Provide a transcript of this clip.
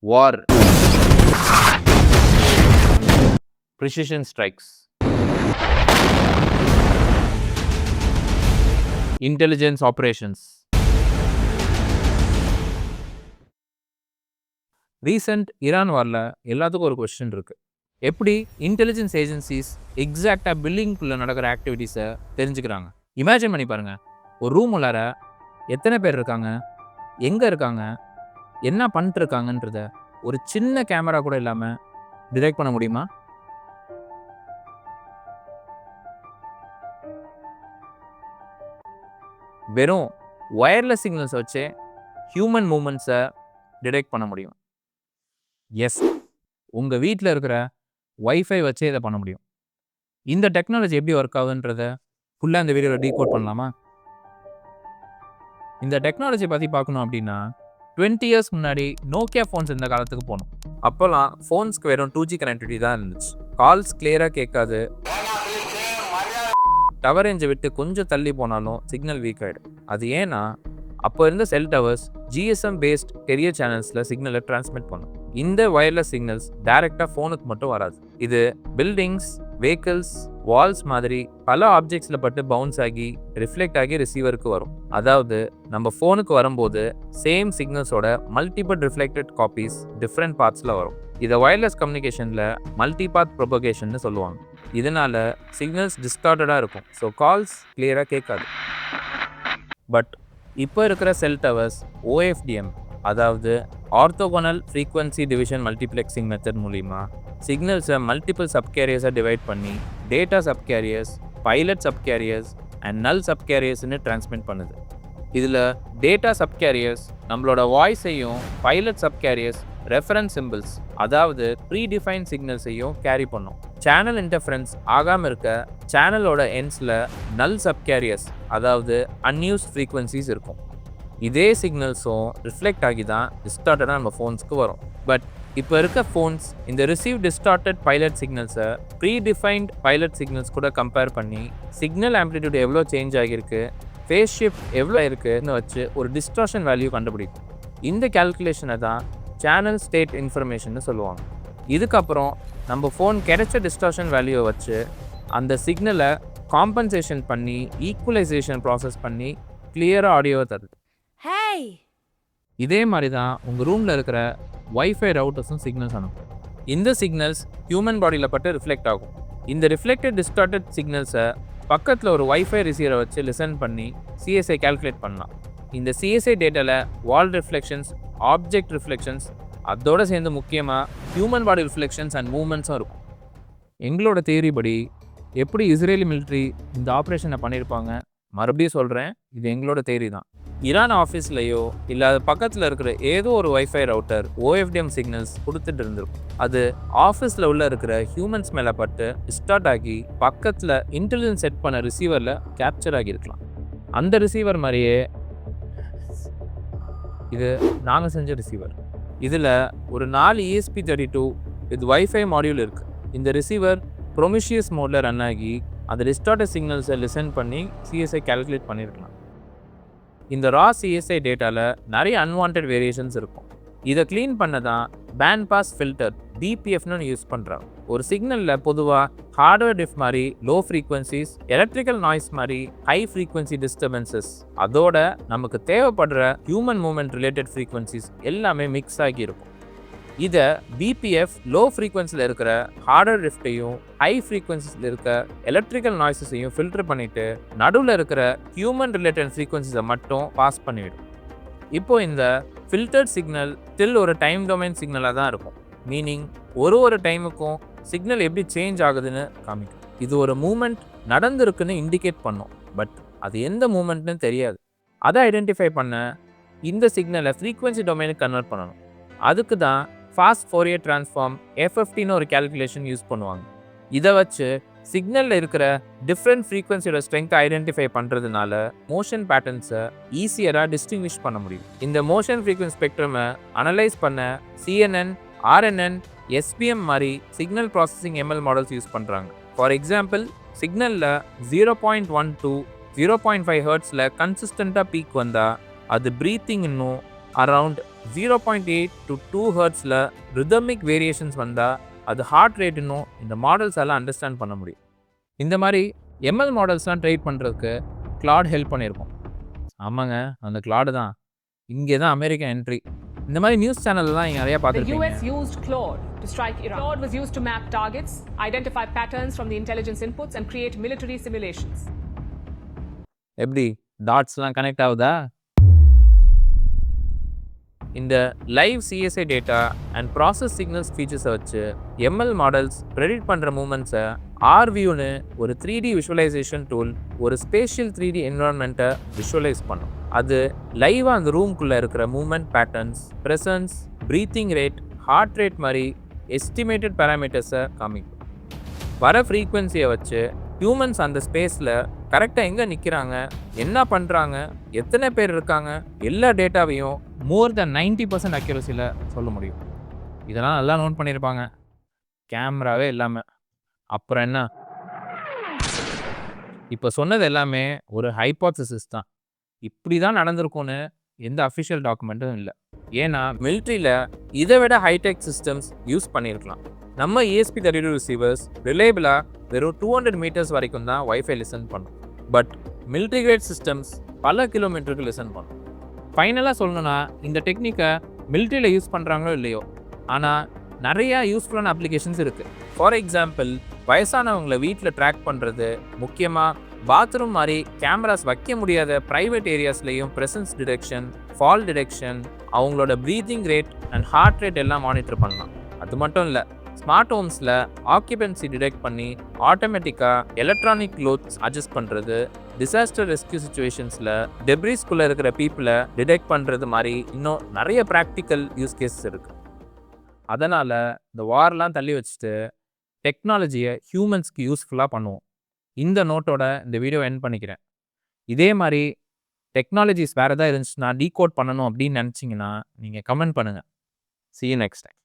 war, precision strikes, intelligence operations. Recent Iran வார்ல எல்லாத்துக்கும் ஒரு கொஸ்டின் இருக்கு. எப்படி இன்டெலிஜென்ஸ் ஏஜென்சிஸ் எக்ஸாக்டா பில்டிங்குள்ள நடக்கிற ஆக்டிவிட்டிஸை தெரிஞ்சுக்கிறாங்க? இமேஜின் பண்ணி பாருங்க. ஒரு ரூம் உள்ளார எத்தனை பேர் இருக்காங்க, எங்க இருக்காங்க, என்ன பண்ணிட்டு இருக்காங்கன்றத ஒரு சின்ன கேமரா கூட இல்லாம டிடெக்ட் பண்ண முடியுமா? வெறும் வயர்லெஸ் சிக்னல்ஸ் வச்சு ஹியூமன் மூமெண்ட்ஸை டிடெக்ட் பண்ண முடியும். எஸ், உங்க வீட்டில் இருக்கிற வைஃபை வச்சே இதை பண்ண முடியும். இந்த டெக்னாலஜி எப்படி ஒர்க் ஆகுதுன்றத ஃபுல்லாக இந்த வீடியோவில் டீகோட் பண்ணலாமா? இந்த டெக்னாலஜி பற்றி பார்க்கணும் அப்படின்னா 20 years முன்னாடி நோக்கியா ஃபோன்ஸ் இந்த காலத்துக்கு போகணும். அப்போல்லாம் ஃபோன்ஸ்க்கு வெறும் 2G கனெக்டிவிட்டி தான் இருந்துச்சு. கால்ஸ் கிளியராக கேட்காது. டவர் ரேஞ்சை விட்டு கொஞ்சம் தள்ளி போனாலும் சிக்னல் வீக் ஆகிடும். அது ஏன்னா அப்போ இருந்த செல் டவர்ஸ் GSM பேஸ்ட் கெரியர் சேனல்ஸில் சிக்னலை டிரான்ஸ்மிட் பண்ணும். இந்த வயர்லெஸ் சிக்னல்ஸ் டைரெக்டாக ஃபோனுக்கு மட்டும் வராது. இது பில்டிங்ஸ், வெஹிக்கிள்ஸ், வால்ஸ் மாதிரி பல ஆப்ஜெக்ட்ஸில் பட்டு பவுன்ஸ் ஆகி ரிஃப்ளெக்ட் ஆகி ரிசீவருக்கு வரும். அதாவது நம்ம ஃபோனுக்கு வரும்போது சேம் சிக்னல்ஸோட மல்டிபிள் ரிஃப்ளெக்டட் காப்பீஸ் டிஃப்ரெண்ட் பார்ட்ஸில் வரும். இதை வயர்லெஸ் கம்யூனிகேஷனில் மல்டிபாத் ப்ரொபகேஷன்னு சொல்லுவாங்க. இதனால சிக்னல்ஸ் டிஸ்டார்டடாக இருக்கும். ஸோ கால்ஸ் கிளியராக கேட்காது. பட் இப்போ இருக்கிற செல் டவர்ஸ் OFDM, அதாவது orthogonal frequency division multiplexing method மூலிமா சிக்னல்ஸை மல்டிபிள் சப்கேரியர்ஸை டிவைட் பண்ணி டேட்டா சப்கேரியர்ஸ், பைலட் சப்கேரியர்ஸ் அண்ட் நல் சப்கேரியர்ஸ்னு டிரான்ஸ்மிட் பண்ணுது. இதில் டேட்டா சப்கேரியர்ஸ் நம்மளோட வாய்ஸையும், பைலட் சப்கேரியர்ஸ் ரெஃபரன்ஸ் சிம்பிள்ஸ், அதாவது ப்ரீடிஃபைன் சிக்னல்ஸையும் கேரி பண்ணும். சேனல் இன்டர்ஃபரன்ஸ் ஆகாமல் இருக்க சேனலோட எண்ட்ஸில் நல் சப்கேரியர்ஸ், அதாவது அன்யூஸ்ட் ஃப்ரீக்வன்சிஸ் இருக்கும். இதே சிக்னல்ஸும் ரிஃப்ளெக்ட் ஆகி தான் டிஸ்டார்டடாக நம்ம ஃபோன்ஸ்க்கு வரும். பட் இப்போ இருக்க ஃபோன்ஸ் இந்த ரிசீவ் டிஸ்டார்டட் பைலட் சிக்னல்ஸை ப்ரீடிஃபைன்ட் பைலட் சிக்னல்ஸ் கூட கம்பேர் பண்ணி சிக்னல் ஆம்ப்ளிடியூட் எவ்வளோ சேஞ்ச் ஆகியிருக்கு, ஃபேஸ் ஷிஃப்ட் எவ்வளோ இருக்குன்னு வச்சு ஒரு டிஸ்டார்ஷன் வேல்யூ கண்டுபிடிக்கும். இந்த கேல்குலேஷனை தான் சேனல் ஸ்டேட் இன்ஃபர்மேஷன்னு சொல்லுவாங்க. இதுக்கப்புறம் நம்ம ஃபோன் கிடைச்ச டிஸ்டார்ஷன் வேல்யூவை வச்சு அந்த சிக்னலை காம்பன்சேஷன் பண்ணி ஈக்குவலைசேஷன் ப்ராசஸ் பண்ணி கிளியராக ஆடியோவை தருது. இதே மாதிரி தான் உங்கள் ரூமில் இருக்கிற வைஃபை ரவுட்டர்ஸும் சிக்னல்ஸ் அனுப்பும். இந்த சிக்னல்ஸ் ஹியூமன் பாடியில் பட்டு ரிஃப்ளெக்ட் ஆகும். இந்த ரிஃப்ளெக்டட் டிஸ்டார்டட் சிக்னல்ஸை பக்கத்தில் ஒரு வைஃபை ரிசீவரை வச்சு லிசன் பண்ணி CSI கால்குலேட் பண்ணலாம். இந்த CSI டேட்டாவில் வால் ரிஃப்ளெக்ஷன்ஸ், ஆப்ஜெக்ட் ரிஃப்ளெக்ஷன்ஸ், அதோடு சேர்ந்து முக்கியமாக ஹியூமன் பாடி ரிஃப்ளெக்ஷன்ஸ் அண்ட் மூமெண்ட்ஸும் இருக்கும். எங்களோட தியரி படி எப்படி இஸ்ரேலி மிலிட்ரி இந்த ஆப்ரேஷனை பண்ணியிருப்பாங்க, மறுபடியும் சொல்கிறேன், இது எங்களோட தியரி தான். ஈரான் ஆஃபீஸ்லையோ இல்லை அது பக்கத்தில் இருக்கிற ஏதோ ஒரு வைஃபை ரவுட்டர் OFDM சிக்னல்ஸ் கொடுத்துட்டு இருந்திருக்கும். அது ஆஃபீஸில் உள்ள இருக்கிற ஹியூமன்ஸ் மேலே பட்டு ஸ்டார்ட் ஆகி பக்கத்தில் இன்டெலிஜென்ஸ் செட் பண்ண ரிசீவரில் கேப்சர் ஆகியிருக்கலாம். அந்த ரிசீவர் மாதிரியே இது நாங்கள் செஞ்ச ரிசீவர். இதில் ஒரு 4 ESP32 இது வைஃபை மாடியூல் இருக்குது. இந்த ரிசீவர் ப்ரொமிஷியஸ் மோடில் ரன் ஆகி அந்த டிஸ்டார்டட் சிக்னல்ஸை லிசன் பண்ணி CSI கால்குலேட் பண்ணியிருக்கலாம். இந்த ரா CSI டேட்டாவில் நிறைய அன்வான்ட் வேரியேஷன்ஸ் இருக்கும். இதை க்ளீன் பண்ண தான் பேண்ட் பாஸ் ஃபில்டர் BPFன்னு யூஸ் பண்ணுறாங்க. ஒரு சிக்னலில் பொதுவாக ஹார்ட்வேர் டிஃப் மாதிரி லோ ஃப்ரீக்வன்சிஸ், எலக்ட்ரிக்கல் நாய்ஸ் மாதிரி ஹை ஃப்ரீக்வன்சி டிஸ்டர்பன்சஸ், அதோட நமக்கு தேவைப்படுற ஹியூமன் மூமெண்ட் ரிலேட்டட் ஃப்ரீக்வன்சிஸ் எல்லாமே மிக்ஸ் ஆகி இருக்கும். இதை BPF லோ ஃப்ரீக்வன்சியில் இருக்கிற ஹார்ட்வேர் டிஃப்டையும் ஹை ஃப்ரீக்வன்சிஸில் இருக்க எலக்ட்ரிக்கல் நாய்ஸஸையும் ஃபில்டர் பண்ணிவிட்டு நடுவில் இருக்கிற ஹியூமன் ரிலேட்டட் ஃப்ரீக்வன்சிஸை மட்டும் பாஸ் பண்ணிவிடும். இப்போது இந்த ஃபில்டர்ட் சிக்னல் ஒரு டைம் டொமைன் சிக்னலாக தான் இருக்கும். மீனிங் ஒரு டைமுக்கும் சிக்னல் எப்படி சேஞ்ச் ஆகுதுன்னு காமிக்கும். இது ஒரு மூமெண்ட் நடந்திருக்குன்னு இண்டிகேட் பண்ணும். பட் அது எந்த மூமெண்ட்னு தெரியாது. அதை ஐடென்டிஃபை பண்ண இந்த சிக்னலை ஃப்ரீக்வன்சி டொமைனுக்கு கன்வெர்ட் பண்ணணும். அதுக்கு தான் ஃபாஸ்ட் ஃபோரியர் ட்ரான்ஸ்ஃபார்ம் FFTன்னு ஒரு கேல்குலேஷன் யூஸ் பண்ணுவாங்க. இதை வச்சு சிக்னலில் இருக்கிற டிஃப்ரெண்ட் ஃப்ரீக்வன்சியோட ஸ்ட்ரென்த்தை ஐடென்டிஃபை பண்ணுறதுனால மோஷன் பேட்டர்ன்ஸை ஈஸியராக டிஸ்டிங்விஷ் பண்ண முடியும். இந்த மோஷன் ஃப்ரீக்வன்சி ஸ்பெக்ட்ரமை அனலைஸ் பண்ண CNN, RNN, SPM மாதிரி signal processing ML models use பண்ணுறாங்க. ஃபார் எக்ஸாம்பிள், சிக்னலில் 0.1 to 0.5 ஹெர்ட்ஸில் கன்சிஸ்டண்ட்டாக பீக் வந்தால் அது ப்ரீத்திங் இன்னும் அரவுண்ட் 0.8 to 2 ஹெர்ட்ஸில் ரிதமிக் வேரியேஷன்ஸ் வந்தால் அது ஹார்ட் ரேட்டுன்னும் இந்த மாடல்ஸ் எல்லாம் அண்டர்ஸ்டாண்ட் பண்ண முடியும். இந்த மாதிரி எம்எல் மாடல்ஸ்லாம் ட்ரைட் பண்ணுறதுக்கு கிளாட் ஹெல்ப் பண்ணியிருக்கோம். ஆமாங்க, அந்த கிளாடு தான். இங்கே தான் அமெரிக்கா என்ட்ரி. இந்த மாதிரி நியூஸ் சேனல்லாம் இங்கே நிறைய The பார்த்துருக்கீங்க. US used Claude to strike Iran. Claude was used to map targets, identify patterns from the intelligence inputs and create military simulations. எப்படி டாட்ஸ்லாம் கனெக்ட் ஆகுதா? இந்த live CSI data and process signals ஃபீச்சர்ஸை வச்சு ML models predict பண்ணுற மூமெண்ட்ஸை ஆர்வியூன்னு ஒரு 3D visualisation tool ஒரு ஸ்பேஷியல் 3D என்வரான்மெண்ட்டை விஷுவலைஸ் பண்ணும். அது லைவாக அந்த ரூம்குள்ளே இருக்கிற moment patterns, presence, breathing rate, heart rate மாதிரி எஸ்டிமேட்டட் பேராமீட்டர்ஸை காமிக்கும். வர ஃப்ரீக்வன்சியை வச்சு ஹியூமன்ஸ் அந்த ஸ்பேஸில் கரெக்டாக எங்கே நிற்கிறாங்க, என்ன பண்ணுறாங்க, எத்தனை பேர் இருக்காங்க, எல்லா டேட்டாவையும் மோர் தென் 90% அக்யூரசியில் சொல்ல முடியும். இதெல்லாம் நல்லா நோட் பண்ணியிருப்பாங்க, கேமராவே இல்லாமல். அப்புறம் என்ன, இப்போ சொன்னது எல்லாமே ஒரு ஹைப்போதசிஸ் தான். இப்படி தான் நடந்திருக்கும்னு எந்த அஃபிஷியல் டாக்குமெண்ட்டும் இல்லை. ஏன்னா மிலிட்ரியில் இதை விட ஹைடெக் சிஸ்டம்ஸ் யூஸ் பண்ணியிருக்கலாம். நம்ம ESP32 ரிசீவர்ஸ் ரிலேபிளாக வெறும் 200 மீட்டர்ஸ் வரைக்கும் தான் வைஃபை லிசன் பண்ணும். பட் மிலிட்ரி கிரேட் சிஸ்டம்ஸ் பல கிலோமீட்டருக்கு லிசன் பண்ணும். ஃபைனலாக சொல்லணும்னா இந்த டெக்னிக்கை மிலிட்ரியில் யூஸ் பண்ணுறாங்களோ இல்லையோ, ஆனால் நிறையா யூஸ்ஃபுல்லான அப்ளிகேஷன்ஸ் இருக்குது. ஃபார் எக்ஸாம்பிள், வயசானவங்களை வீட்டில் ட்ராக் பண்ணுறது, முக்கியமாக பாத்ரூம் மாதிரி கேமராஸ் வைக்க முடியாத ப்ரைவேட் ஏரியாஸ்லேயும் ப்ரெசன்ஸ் டிடெக்ஷன், ஃபால் டிடெக்ஷன், அவங்களோட breathing rate and heart rate எல்லாம் மானிட்டர் பண்ணலாம். அது மட்டும் இல்லை, ஸ்மார்ட் ஹோம்ஸில் ஆக்கியபென்சி டிடெக்ட் பண்ணி ஆட்டோமேட்டிக்காக எலக்ட்ரானிக் லோட்ஸ் அட்ஜஸ்ட் பண்ணுறது, டிசாஸ்டர் ரெஸ்கியூ சுச்சுவேஷன்ஸில் டெப்ரிஸ்குள்ளே இருக்கிற பீப்புளை டிடெக்ட் பண்ணுறது மாதிரி இன்னும் நிறைய ப்ராக்டிக்கல் யூஸ் கேஸஸ் இருக்குது. அதனால் இந்த வார்லாம் தள்ளி வச்சுட்டு டெக்னாலஜியை ஹியூமன்ஸ்க்கு யூஸ்ஃபுல்லாக பண்ணுவோம். இந்த நோட்டோட இந்த வீடியோ எண்ட் பண்ணிக்கிறேன். இதே மாதிரி டெக்னாலஜிஸ் வேறு எதாவது இருந்துச்சுன்னா டீகோட் பண்ணணும் அப்படின்னு நினச்சிங்கன்னா நீங்கள் கமெண்ட் பண்ணுங்கள். See you next time.